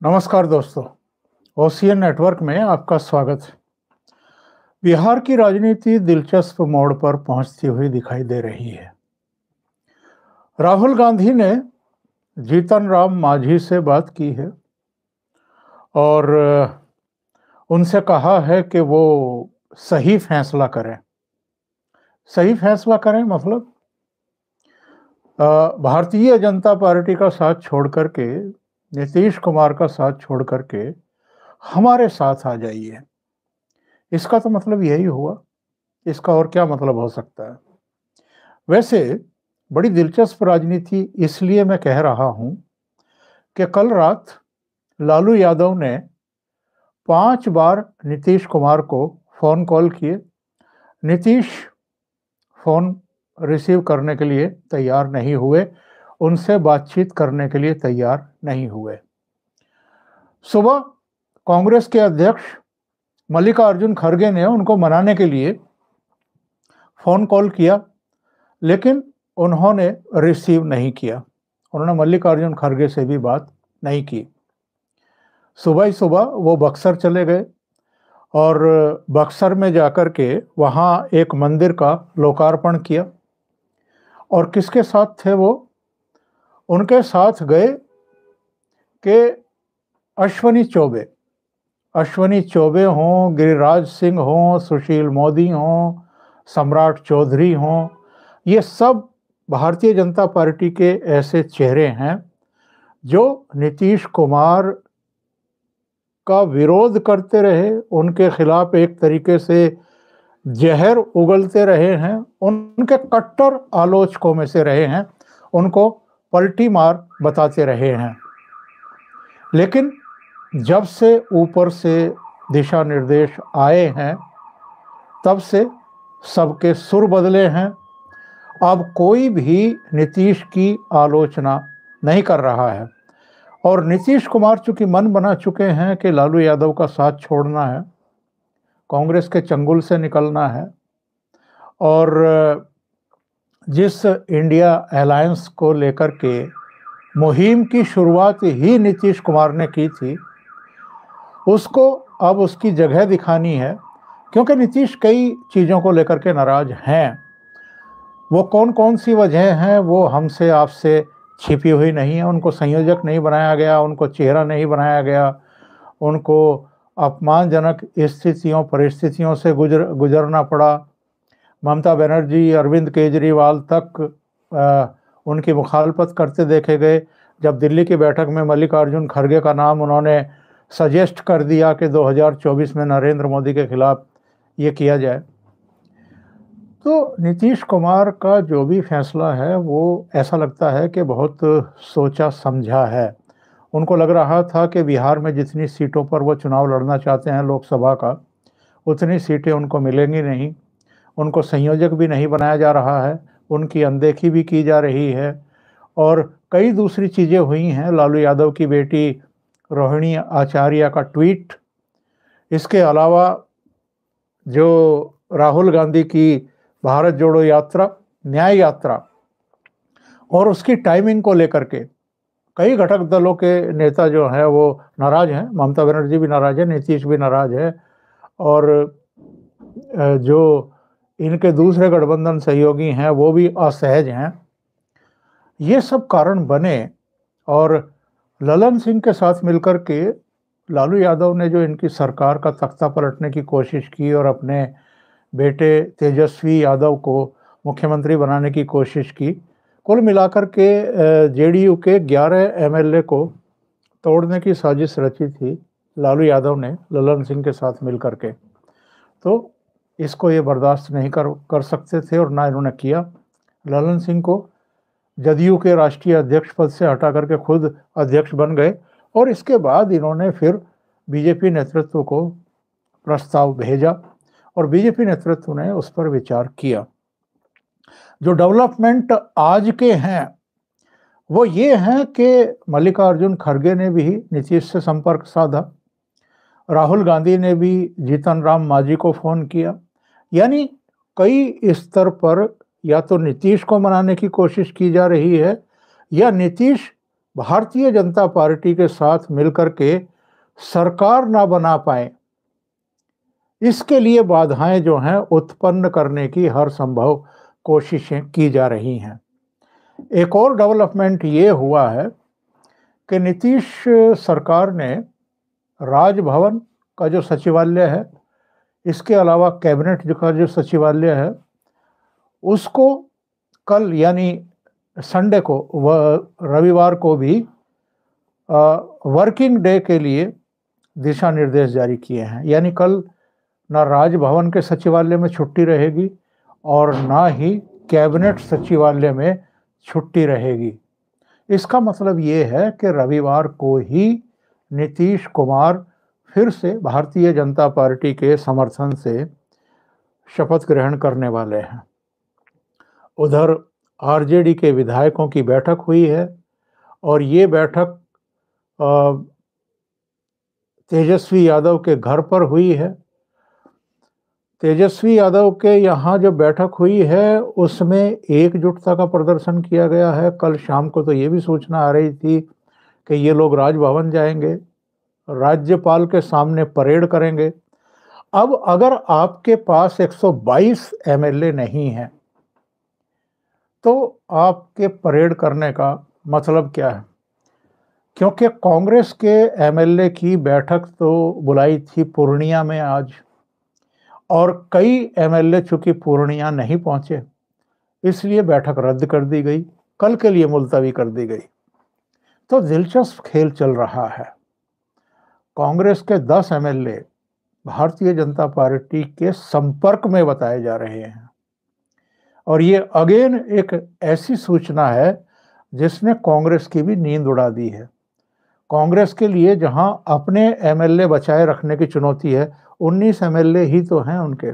नमस्कार दोस्तों, OCN network में आपका स्वागत है। बिहार की राजनीति दिलचस्प मोड़ पर पहुंचती हुई दिखाई दे रही है। राहुल गांधी ने जीतन राम मांझी से बात की है और उनसे कहा है कि वो सही फैसला करें। सही फैसला करें मतलब भारतीय जनता पार्टी का साथ छोड़ करके, नीतीश कुमार का साथ छोड़ करके हमारे साथ आ जाइए। इसका तो मतलब यही हुआ। इसका और क्या मतलब हो सकता है? वैसे बड़ी दिलचस्प राजनीति इसलिए मैं कह रहा हूं कि कल रात लालू यादव ने 5 बार नीतीश कुमार को फोन कॉल किए। नीतीश फोन रिसीव करने के लिए तैयार नहीं हुए, उनसे बातचीत करने के लिए तैयार नहीं हुए। सुबह कांग्रेस के अध्यक्ष मल्लिकार्जुन खड़गे ने उनको मनाने के लिए फोन कॉल किया, लेकिन उन्होंने रिसीव नहीं किया। उन्होंने मल्लिकार्जुन खड़गे से भी बात नहीं की। सुबह ही सुबह वो बक्सर चले गए और बक्सर में जाकर के वहाँ एक मंदिर का लोकार्पण किया। और किसके साथ थे वो? उनके साथ गए कि अश्वनी चौबे हों, गिरिराज सिंह हों, सुशील मोदी हों, सम्राट चौधरी हों, ये सब भारतीय जनता पार्टी के ऐसे चेहरे हैं जो नीतीश कुमार का विरोध करते रहे, उनके खिलाफ एक तरीके से जहर उगलते रहे हैं, उनके कट्टर आलोचकों में से रहे हैं, उनको पलटी मार बताते रहे हैं। लेकिन जब से ऊपर से दिशा निर्देश आए हैं, तब से सबके सुर बदले हैं। अब कोई भी नीतीश की आलोचना नहीं कर रहा है और नीतीश कुमार चूंकि मन बना चुके हैं कि लालू यादव का साथ छोड़ना है, कांग्रेस के चंगुल से निकलना है और जिस इंडिया अलायंस को लेकर के मुहिम की शुरुआत ही नीतीश कुमार ने की थी, उसको अब उसकी जगह दिखानी है। क्योंकि नीतीश कई चीज़ों को लेकर के नाराज हैं। वो कौन कौन सी वजह हैं वो हमसे आपसे छिपी हुई नहीं है। उनको संयोजक नहीं बनाया गया, उनको चेहरा नहीं बनाया गया, उनको अपमानजनक परिस्थितियों से गुजरना पड़ा। ममता बनर्जी, अरविंद केजरीवाल तक उनकी मुखालफत करते देखे गए। जब दिल्ली की बैठक में मल्लिकार्जुन खड़गे का नाम उन्होंने सजेस्ट कर दिया कि 2024 में नरेंद्र मोदी के खिलाफ ये किया जाए, तो नीतीश कुमार का जो भी फैसला है वो ऐसा लगता है कि बहुत सोचा समझा है। उनको लग रहा था कि बिहार में जितनी सीटों पर वो चुनाव लड़ना चाहते हैं लोकसभा का, उतनी सीटें उनको मिलेंगी नहीं। उनको संयोजक भी नहीं बनाया जा रहा है, उनकी अनदेखी भी की जा रही है और कई दूसरी चीज़ें हुई हैं। लालू यादव की बेटी रोहिणी आचार्य का ट्वीट, इसके अलावा जो राहुल गांधी की भारत जोड़ो यात्रा, न्याय यात्रा और उसकी टाइमिंग को लेकर के कई घटक दलों के नेता जो हैं वो नाराज हैं। ममता बनर्जी भी नाराज है, नीतीश भी नाराज है और जो इनके दूसरे गठबंधन सहयोगी हैं वो भी असहज हैं। ये सब कारण बने और ललन सिंह के साथ मिलकर के लालू यादव ने जो इनकी सरकार का तख्ता पलटने की कोशिश की और अपने बेटे तेजस्वी यादव को मुख्यमंत्री बनाने की कोशिश की, कुल मिलाकर के जेडीयू के 11 एमएलए को तोड़ने की साजिश रची थी लालू यादव ने ललन सिंह के साथ मिलकर के। तो इसको ये बर्दाश्त नहीं कर सकते थे और ना इन्होंने किया। ललन सिंह को जदयू के राष्ट्रीय अध्यक्ष पद से हटा करके खुद अध्यक्ष बन गए और इसके बाद इन्होंने फिर बीजेपी नेतृत्व को प्रस्ताव भेजा और बीजेपी नेतृत्व ने उस पर विचार किया। जो डेवलपमेंट आज के हैं वो ये हैं कि मल्लिकार्जुन खड़गे ने भी नीतीश से संपर्क साधा, राहुल गांधी ने भी जीतन राम मांझी को फ़ोन किया। यानी कई स्तर पर या तो नीतीश को मनाने की कोशिश की जा रही है या नीतीश भारतीय जनता पार्टी के साथ मिलकर के सरकार ना बना पाए, इसके लिए बाधाएं जो हैं उत्पन्न करने की हर संभव कोशिशें की जा रही हैं। एक और डेवलपमेंट ये हुआ है कि नीतीश सरकार ने राजभवन का जो सचिवालय है, इसके अलावा कैबिनेट का जो सचिवालय है, उसको कल यानी संडे को रविवार को भी वर्किंग डे के लिए दिशा निर्देश जारी किए हैं। यानी कल ना राजभवन के सचिवालय में छुट्टी रहेगी और ना ही कैबिनेट सचिवालय में छुट्टी रहेगी। इसका मतलब ये है कि रविवार को ही नीतीश कुमार फिर से भारतीय जनता पार्टी के समर्थन से शपथ ग्रहण करने वाले हैं। उधर आरजेडी के विधायकों की बैठक हुई है और ये बैठक तेजस्वी यादव के घर पर हुई है। तेजस्वी यादव के यहाँ जो बैठक हुई है उसमें एकजुटता का प्रदर्शन किया गया है। कल शाम को तो ये भी सूचना आ रही थी कि ये लोग राजभवन जाएंगे, राज्यपाल के सामने परेड करेंगे। अब अगर आपके पास 122 एमएलए नहीं है तो आपके परेड करने का मतलब क्या है? क्योंकि कांग्रेस के एमएलए की बैठक तो बुलाई थी पूर्णिया में आज, और कई एमएलए चूंकि पूर्णिया नहीं पहुंचे इसलिए बैठक रद्द कर दी गई, कल के लिए मुलतवी कर दी गई। तो दिलचस्प खेल चल रहा है। कांग्रेस के 10 एमएलए भारतीय जनता पार्टी के संपर्क में बताए जा रहे हैं और ये अगेन एक ऐसी सूचना है जिसने कांग्रेस की भी नींद उड़ा दी है। कांग्रेस के लिए जहां अपने एमएलए बचाए रखने की चुनौती है, 19 एमएलए ही तो हैं उनके,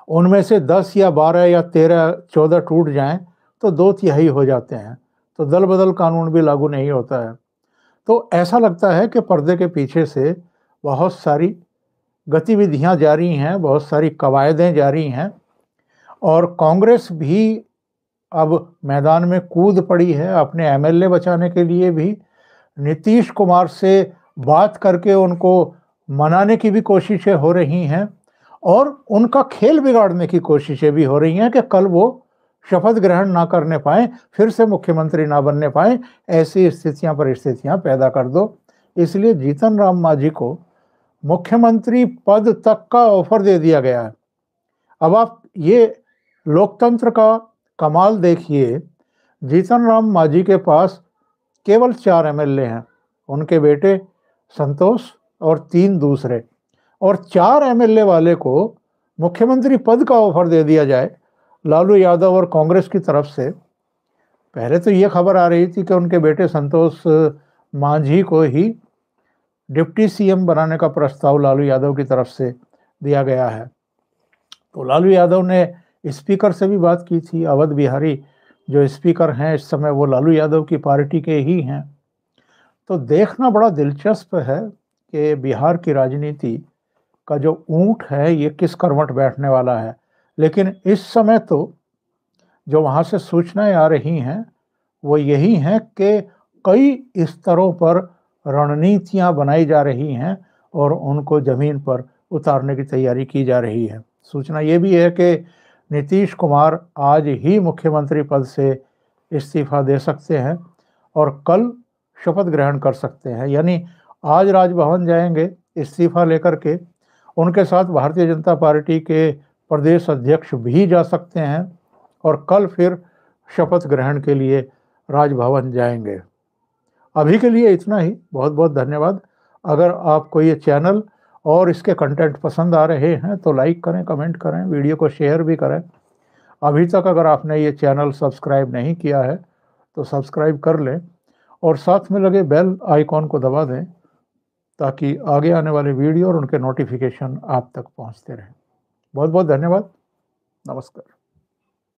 उनमें से 10 या 12 या 13 14 टूट जाएं तो 2/3 हो जाते हैं, तो दल बदल कानून भी लागू नहीं होता है। तो ऐसा लगता है कि पर्दे के पीछे से बहुत सारी गतिविधियां जारी हैं, बहुत सारी कवायदें जारी हैं और कांग्रेस भी अब मैदान में कूद पड़ी है अपने एमएलए बचाने के लिए भी। नीतीश कुमार से बात करके उनको मनाने की भी कोशिशें हो रही हैं और उनका खेल बिगाड़ने की कोशिशें भी हो रही हैं कि कल वो शपथ ग्रहण ना करने पाए, फिर से मुख्यमंत्री ना बनने पाए, ऐसी परिस्थितियां पैदा कर दो। इसलिए जीतन राम मांझी को मुख्यमंत्री पद तक का ऑफर दे दिया गया है। अब आप ये लोकतंत्र का कमाल देखिए, जीतन राम मांझी के पास केवल 4 एमएलए हैं, उनके बेटे संतोष और 3 दूसरे, और 4 एमएलए वाले को मुख्यमंत्री पद का ऑफर दे दिया जाए लालू यादव और कांग्रेस की तरफ से। पहले तो ये खबर आ रही थी कि उनके बेटे संतोष मांझी को ही डिप्टी सीएम बनाने का प्रस्ताव लालू यादव की तरफ से दिया गया है। तो लालू यादव ने स्पीकर से भी बात की थी। अवध बिहारी जो स्पीकर हैं इस समय वो लालू यादव की पार्टी के ही हैं। तो देखना बड़ा दिलचस्प है कि बिहार की राजनीति का जो ऊंट है ये किस करवट बैठने वाला है। लेकिन इस समय तो जो वहाँ से सूचनाएं आ रही हैं वो यही हैं कि कई स्तरों पर रणनीतियां बनाई जा रही हैं और उनको जमीन पर उतारने की तैयारी की जा रही है। सूचना ये भी है कि नीतीश कुमार आज ही मुख्यमंत्री पद से इस्तीफा दे सकते हैं और कल शपथ ग्रहण कर सकते हैं। यानी आज राजभवन जाएंगे इस्तीफा लेकर के, उनके साथ भारतीय जनता पार्टी के प्रदेश अध्यक्ष भी जा सकते हैं और कल फिर शपथ ग्रहण के लिए राजभवन जाएंगे। अभी के लिए इतना ही। बहुत बहुत धन्यवाद। अगर आपको ये चैनल और इसके कंटेंट पसंद आ रहे हैं तो लाइक करें, कमेंट करें, वीडियो को शेयर भी करें। अभी तक अगर आपने ये चैनल सब्सक्राइब नहीं किया है तो सब्सक्राइब कर लें और साथ में लगे बेल आइकॉन को दबा दें ताकि आगे आने वाले वीडियो और उनके नोटिफिकेशन आप तक पहुंचते रहें। बहुत बहुत धन्यवाद। नमस्कार।